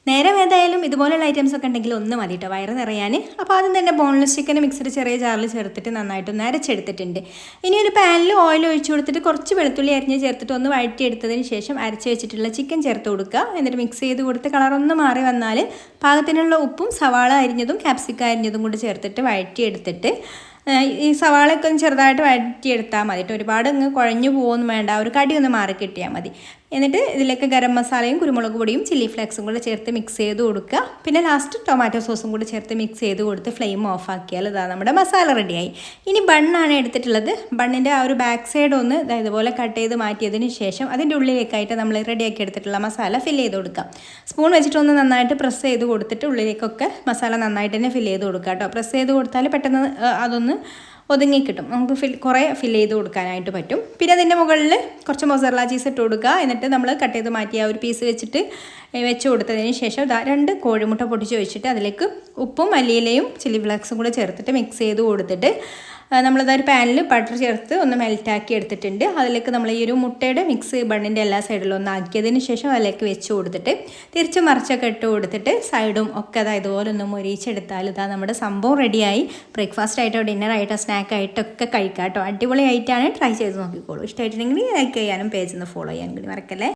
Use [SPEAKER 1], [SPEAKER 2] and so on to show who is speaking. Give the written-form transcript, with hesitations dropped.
[SPEAKER 1] നേരം ഏതായാലും ഇതുപോലെയുള്ള ഐറ്റംസ് ഒക്കെ ഉണ്ടെങ്കിൽ ഒന്ന് മതി കേട്ടോ വയറ് നിറയാൻ. അപ്പോൾ ആദ്യം തന്നെ ബോൺലെസ് ചിക്കൻ മിക്സഡ് ചെറിയ ജാറിൽ ചേർത്തിട്ട് നന്നായിട്ടൊന്ന് അരച്ചെടുത്തിട്ടുണ്ട്. ഇനി ഒരു പാനിൽ ഓയിൽ ഒഴിച്ചു കൊടുത്തിട്ട് കുറച്ച് വെളുത്തുള്ളി അരിഞ്ഞ് ചേർത്തിട്ട് ഒന്ന് വഴറ്റിയെടുത്തതിന് ശേഷം അരച്ച് വെച്ചിട്ടുള്ള ചിക്കൻ ചേർത്ത് കൊടുക്കുക. എന്നിട്ട് മിക്സ് ചെയ്ത് കൊടുത്ത് കളറൊന്ന് മാറി വന്നാൽ പാകത്തിനുള്ള ഉപ്പും സവാള അരിഞ്ഞതും ക്യാപ്സിക്കം അരിഞ്ഞതും കൂടി ചേർത്തിട്ട് വഴറ്റിയെടുത്തിട്ട് ഈ സവാളയൊക്കെ ഒന്ന് ചെറുതായിട്ട് വഴറ്റിയെടുത്താൽ മതി കേട്ടോ. ഒരുപാട് അങ്ങ് കുഴഞ്ഞു പോകുമൊന്നും വേണ്ട, ഒരു കടി ഒന്ന് മാറി കിട്ടിയാൽ മതി. എന്നിട്ട് ഇതിലേക്ക് ഗരം മസാലയും കുരുമുളക് പൊടിയും ചില്ലി ഫ്ലേക്സും കൂടെ ചേർത്ത് മിക്സ് ചെയ്ത് കൊടുക്കുക. പിന്നെ ലാസ്റ്റ് ടൊമാറ്റോ സോസും കൂടി ചേർത്ത് മിക്സ് ചെയ്ത് കൊടുത്ത് ഫ്ലെയിം ഓഫ് ആക്കിയാൽ ഇതാ നമ്മുടെ മസാല റെഡിയായി. ഇനി ബണ്ണാണ് എടുത്തിട്ടുള്ളത്. ബണ്ണിൻ്റെ ആ ഒരു ബാക്ക് സൈഡ് ഒന്ന് ഇതുപോലെ കട്ട് ചെയ്ത് മാറ്റിയതിന് ശേഷം അതിൻ്റെ ഉള്ളിലേക്കായിട്ട് നമ്മൾ റെഡിയാക്കി എടുത്തിട്ടുള്ള മസാല ഫില്ല് ചെയ്ത് കൊടുക്കാം. സ്പൂൺ വെച്ചിട്ടൊന്ന് നന്നായിട്ട് പ്രസ് ചെയ്ത് കൊടുത്തിട്ട് ഉള്ളിലേക്കൊക്കെ മസാല നന്നായിട്ട് തന്നെ ഫില്ല് ചെയ്ത് കൊടുക്കുക കേട്ടോ. പ്രസ് ചെയ്ത് കൊടുത്താൽ പെട്ടെന്ന് അതൊന്ന് ഒതുങ്ങി കിട്ടും, നമുക്ക് കുറേ ഫില്ല് ചെയ്ത് കൊടുക്കാനായിട്ട് പറ്റും. പിന്നെ അതിൻ്റെ മുകളിൽ കുറച്ച് മൊസറല്ല ചീസ് ഇട്ട് കൊടുക്കുക. എന്നിട്ട് നമ്മൾ കട്ട് ചെയ്ത് മാറ്റിയ ഒരു പീസ് വെച്ചിട്ട് വെച്ച് കൊടുത്തതിന് ശേഷം 2 കോഴിമുട്ട പൊട്ടിച്ച് വെച്ചിട്ട് അതിലേക്ക് ഉപ്പും മല്ലിയിലയും ചില്ലി ഫ്ലേക്സും കൂടെ ചേർത്തിട്ട് മിക്സ് ചെയ്ത് കൊടുത്തിട്ട് നമ്മളതൊരു പാനിൽ ബട്ടർ ചേർത്ത് ഒന്ന് മെൽറ്റാക്കി എടുത്തിട്ടുണ്ട്. അതിലേക്ക് നമ്മൾ ഈ ഒരു മുട്ടയുടെ മിക്സ് ബണ്ണിൻ്റെ എല്ലാ സൈഡിലും ഒന്ന് ആക്കിയതിന് ശേഷം അതിലേക്ക് വെച്ച് കൊടുത്തിട്ട് തിരിച്ച് മറിച്ചൊക്കെ ഇട്ട് കൊടുത്തിട്ട് സൈഡും ഒക്കെ ഇതുപോലെ ഒന്ന് മൊരിച്ചെടുത്താൽ ഇതാ നമ്മുടെ സംഭവം റെഡിയായി. ബ്രേക്ക്ഫാസ്റ്റ് ആയിട്ടോ ഡിന്നറായിട്ടോ സ്നാക്കായിട്ടൊക്കെ കഴിക്കാം കേട്ടോ. അടിപൊളിയായിട്ടാണ്, ട്രൈ ചെയ്ത് നോക്കിക്കോളൂ. ഇഷ്ടമായിട്ടുണ്ടെങ്കിൽ ലൈക്ക് ചെയ്യാനും പേജിൽ നിന്ന് ഫോളോ ചെയ്യാനും കൂടി മറക്കല്ലേ.